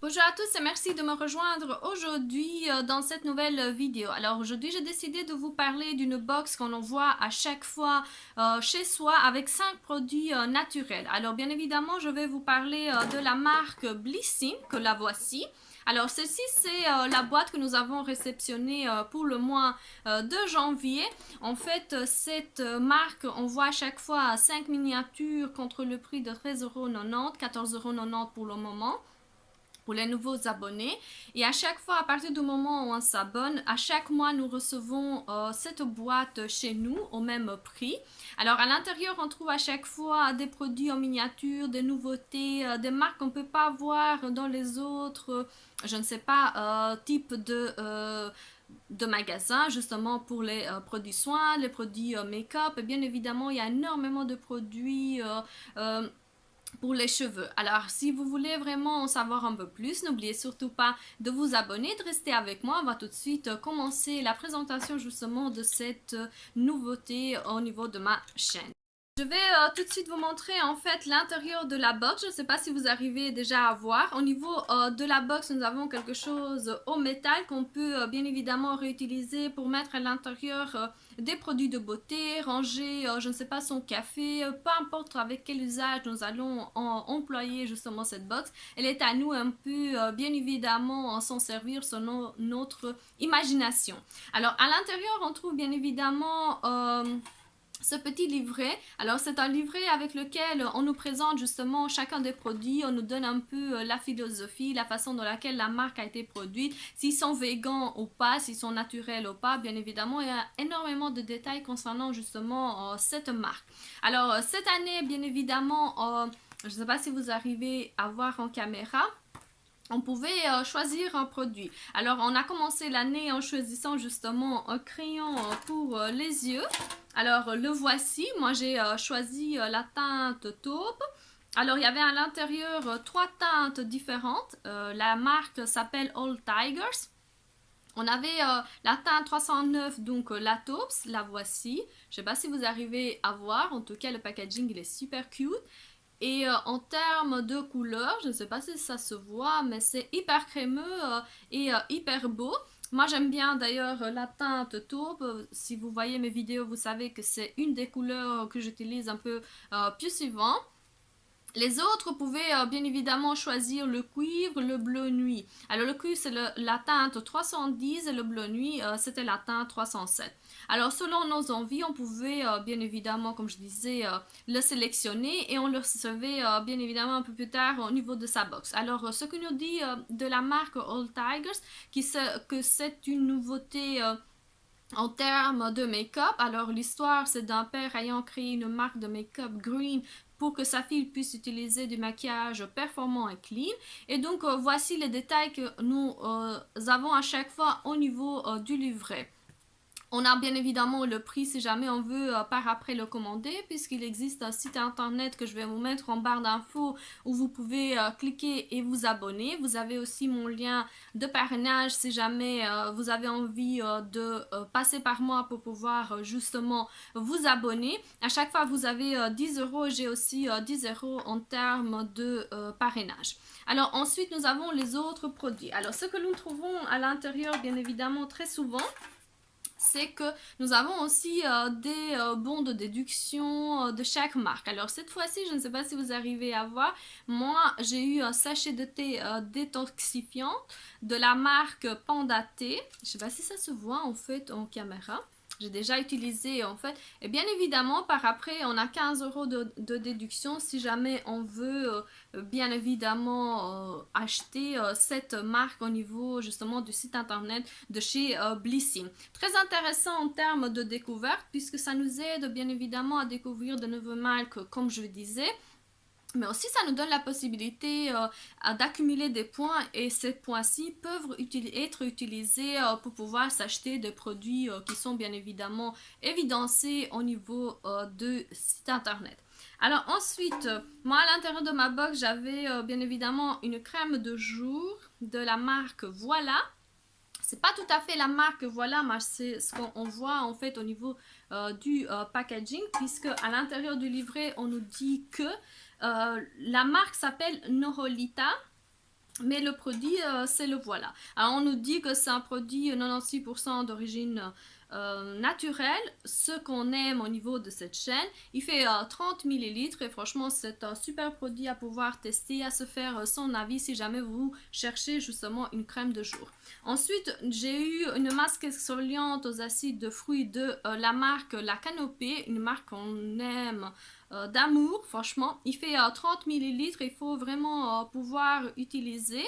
Bonjour à tous et merci de me rejoindre aujourd'hui dans cette nouvelle vidéo. Alors aujourd'hui j'ai décidé de vous parler d'une box qu'on envoie à chaque fois chez soi avec 5 produits naturels. Alors bien évidemment je vais vous parler de la marque Blissim, que la voici. Alors ceci c'est la boîte que nous avons réceptionnée pour le mois de janvier. En fait cette marque envoie à chaque fois 5 miniatures contre le prix de 13,90 €, 14,90 € pour le moment pour les nouveaux abonnés. Et à chaque fois, à partir du moment où on s'abonne, à chaque mois, nous recevons cette boîte chez nous au même prix. Alors, à l'intérieur, on trouve à chaque fois des produits en miniature, des nouveautés, des marques qu'on ne peut pas voir dans les autres, je ne sais pas, type de magasins, justement pour les produits soins, les produits make-up. Et bien évidemment, il y a énormément de produits pour les cheveux. Alors, si vous voulez vraiment en savoir un peu plus, n'oubliez surtout pas de vous abonner, de rester avec moi. On va tout de suite commencer la présentation justement de cette nouveauté au niveau de ma chaîne. Je vais tout de suite vous montrer en fait l'intérieur de la box. Je ne sais pas si vous arrivez déjà à voir. Au niveau de la box, nous avons quelque chose au métal qu'on peut bien évidemment réutiliser pour mettre à l'intérieur des produits de beauté, ranger, je ne sais pas, son café, peu importe avec quel usage nous allons employer justement cette box. Elle est à nous un peu bien évidemment s'en servir selon notre imagination. Alors à l'intérieur, on trouve bien évidemment ce petit livret. Alors c'est un livret avec lequel on nous présente justement chacun des produits, on nous donne un peu la philosophie, la façon dans laquelle la marque a été produite, s'ils sont végans ou pas, s'ils sont naturels ou pas, bien évidemment. Il y a énormément de détails concernant justement cette marque. Alors cette année, bien évidemment, je ne sais pas si vous arrivez à voir en caméra, on pouvait choisir un produit. Alors, on a commencé l'année en choisissant justement un crayon pour les yeux. Alors, le voici. Moi, j'ai choisi la teinte taupe. Alors, il y avait à l'intérieur trois teintes différentes. La marque s'appelle All Tigers. On avait la teinte 309, donc la taupe, la voici. Je ne sais pas si vous arrivez à voir. En tout cas, le packaging, il est super cute. Et en termes de couleur, je ne sais pas si ça se voit, mais c'est hyper crémeux et hyper beau. Moi, j'aime bien d'ailleurs la teinte taupe. Si vous voyez mes vidéos, vous savez que c'est une des couleurs que j'utilise un peu plus souvent. Les autres pouvaient bien évidemment choisir le cuivre, le bleu nuit. Alors le cuivre c'est la teinte 310 et le bleu nuit c'était la teinte 307. Alors selon nos envies, on pouvait bien évidemment, comme je disais, le sélectionner et on le recevait bien évidemment un peu plus tard au niveau de sa box. Alors ce que nous dit de la marque All Tigers, que c'est une nouveauté en termes de make-up. Alors l'histoire c'est d'un père ayant créé une marque de make-up green pour que sa fille puisse utiliser du maquillage performant et clean. Et donc voici les détails que nous avons à chaque fois au niveau du livret. On a bien évidemment le prix si jamais on veut par après le commander, puisqu'il existe un site internet que je vais vous mettre en barre d'infos où vous pouvez cliquer et vous abonner. Vous avez aussi mon lien de parrainage si jamais vous avez envie de passer par moi pour pouvoir justement vous abonner. À chaque fois vous avez 10 euros, j'ai aussi 10 euros en termes de parrainage. Alors ensuite nous avons les autres produits. Alors ce que nous trouvons à l'intérieur bien évidemment très souvent, c'est que nous avons aussi des bons de déduction de chaque marque. Alors cette fois-ci, je ne sais pas si vous arrivez à voir, moi j'ai eu un sachet de thé détoxifiant de la marque Panda Thé. Je ne sais pas si ça se voit en fait en caméra. J'ai déjà utilisé en fait. Et bien évidemment, par après, on a 15 euros de déduction si jamais on veut bien évidemment acheter cette marque au niveau justement du site internet de chez Blissim. Très intéressant en termes de découverte puisque ça nous aide bien évidemment à découvrir de nouvelles marques comme je le disais. Mais aussi, ça nous donne la possibilité d'accumuler des points et ces points-ci peuvent être utilisés pour pouvoir s'acheter des produits qui sont bien évidemment évidencés au niveau de site internet. Alors ensuite, moi à l'intérieur de ma box, j'avais bien évidemment une crème de jour de la marque Voilà. C'est pas tout à fait la marque Voilà, mais c'est ce qu'on voit en fait au niveau du packaging, puisque à l'intérieur du livret, on nous dit que la marque s'appelle Norolita. Mais le produit, c'est le voilà. Alors on nous dit que c'est un produit 96% d'origine naturelle, ce qu'on aime au niveau de cette chaîne. Il fait 30 millilitres et franchement c'est un super produit à pouvoir tester, à se faire son avis si jamais vous cherchez justement une crème de jour. Ensuite j'ai eu une masque exfoliante aux acides de fruits de la marque La Canopée, une marque qu'on aime d'amour, franchement. Il fait 30 millilitres, il faut vraiment pouvoir utiliser.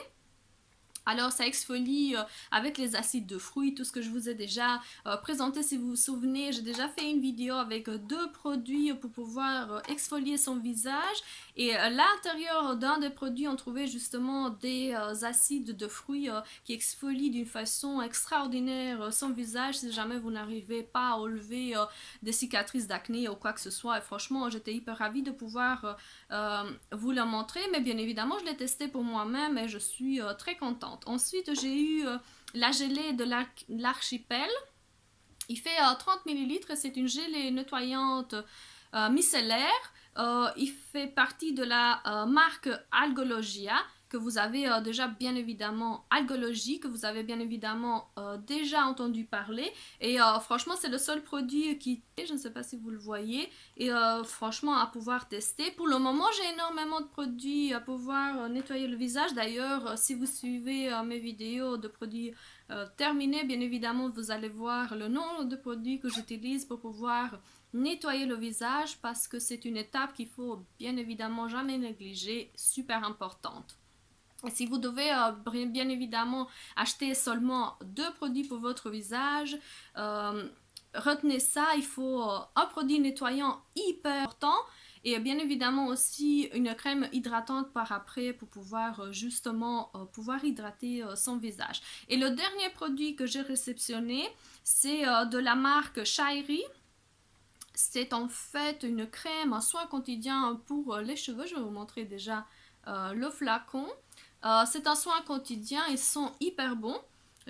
Alors, ça exfolie avec les acides de fruits, tout ce que je vous ai déjà présenté. Si vous vous souvenez, j'ai déjà fait une vidéo avec deux produits pour pouvoir exfolier son visage. Et à l'intérieur d'un des produits, on trouvait justement des acides de fruits qui exfolient d'une façon extraordinaire son visage si jamais vous n'arrivez pas à enlever des cicatrices d'acné ou quoi que ce soit. Et franchement, j'étais hyper ravie de pouvoir vous le montrer. Mais bien évidemment, je l'ai testé pour moi-même et je suis très contente. Ensuite, j'ai eu la gelée de l'archipel. Il fait 30 millilitres et c'est une gelée nettoyante micellaire. Il fait partie de la marque Algologia que vous avez déjà bien évidemment Algologie, que vous avez bien évidemment déjà entendu parler. Et franchement, c'est le seul produit qui, je ne sais pas si vous le voyez, et franchement à pouvoir tester. Pour le moment, j'ai énormément de produits à pouvoir nettoyer le visage. D'ailleurs, si vous suivez mes vidéos de produits terminés, bien évidemment, vous allez voir le nombre de produits que j'utilise pour pouvoir nettoyer le visage parce que c'est une étape qu'il faut bien évidemment jamais négliger, super importante. Et si vous devez bien évidemment acheter seulement deux produits pour votre visage, retenez ça, il faut un produit nettoyant hyper important et bien évidemment aussi une crème hydratante par après pour pouvoir justement pouvoir hydrater son visage. Et le dernier produit que j'ai réceptionné, c'est de la marque Shairi. C'est en fait une crème, un soin quotidien pour les cheveux. Je vais vous montrer déjà le flacon. C'est un soin quotidien, ils sont hyper bons.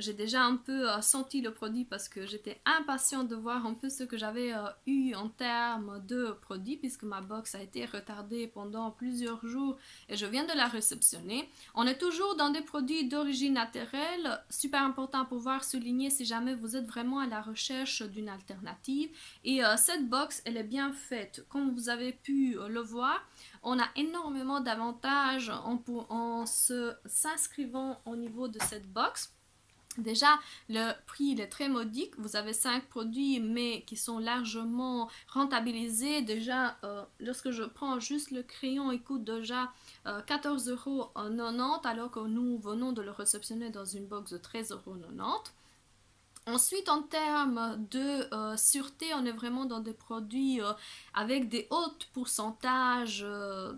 J'ai déjà un peu senti le produit parce que j'étais impatiente de voir un peu ce que j'avais eu en termes de produits puisque ma box a été retardée pendant plusieurs jours et je viens de la réceptionner. On est toujours dans des produits d'origine naturelle, super important à pouvoir souligner si jamais vous êtes vraiment à la recherche d'une alternative. Et cette box, elle est bien faite. Comme vous avez pu le voir, on a énormément d'avantages en s'inscrivant au niveau de cette box. Déjà, le prix il est très modique. Vous avez 5 produits, mais qui sont largement rentabilisés. Déjà, lorsque je prends juste le crayon, il coûte déjà 14,90 € alors que nous venons de le réceptionner dans une box de 13,90 €. Ensuite, en termes de sûreté, on est vraiment dans des produits avec des hauts pourcentages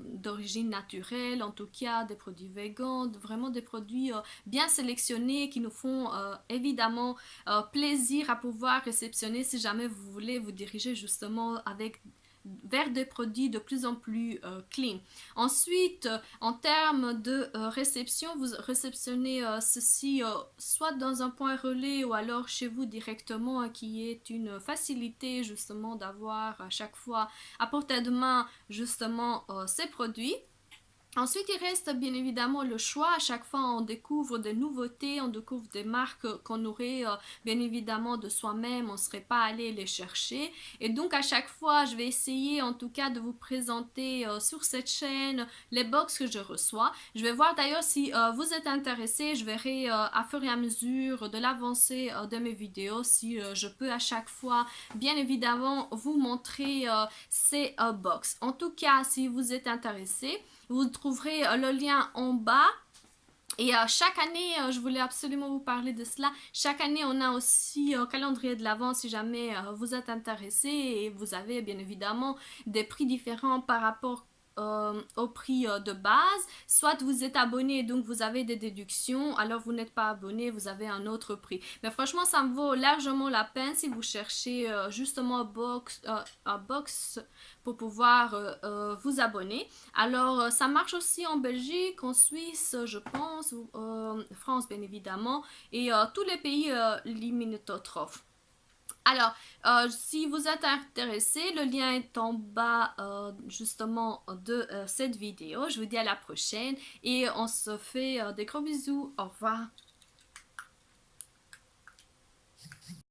d'origine naturelle, en tout cas des produits végans, vraiment des produits bien sélectionnés qui nous font évidemment plaisir à pouvoir réceptionner si jamais vous voulez vous diriger justement vers des produits de plus en plus clean. Ensuite, en termes de réception, vous réceptionnez ceci soit dans un point relais ou alors chez vous directement, qui est une facilité justement d'avoir à chaque fois à portée de main justement ces produits. Ensuite, il reste bien évidemment le choix. À chaque fois, on découvre des nouveautés, on découvre des marques qu'on aurait bien évidemment de soi-même, on ne serait pas allé les chercher. Et donc, à chaque fois, je vais essayer en tout cas de vous présenter sur cette chaîne les box que je reçois. Je vais voir d'ailleurs si vous êtes intéressé. Je verrai à fur et à mesure de l'avancée de mes vidéos si je peux à chaque fois bien évidemment vous montrer ces box. En tout cas, si vous êtes intéressé, vous trouverez le lien en bas. Et chaque année, je voulais absolument vous parler de cela. Chaque année, on a aussi un calendrier de l'Avent si jamais vous êtes intéressé. Et vous avez bien évidemment des prix différents par rapport au prix de base. Soit vous êtes abonné, donc vous avez des déductions. Alors vous n'êtes pas abonné, vous avez un autre prix. Mais franchement, ça me vaut largement la peine si vous cherchez justement un box pour pouvoir vous abonner. Alors, ça marche aussi en Belgique, en Suisse, je pense, France bien évidemment, et tous les pays limitrophes. Alors, si vous êtes intéressé, le lien est en bas justement de cette vidéo. Je vous dis à la prochaine et on se fait des gros bisous. Au revoir.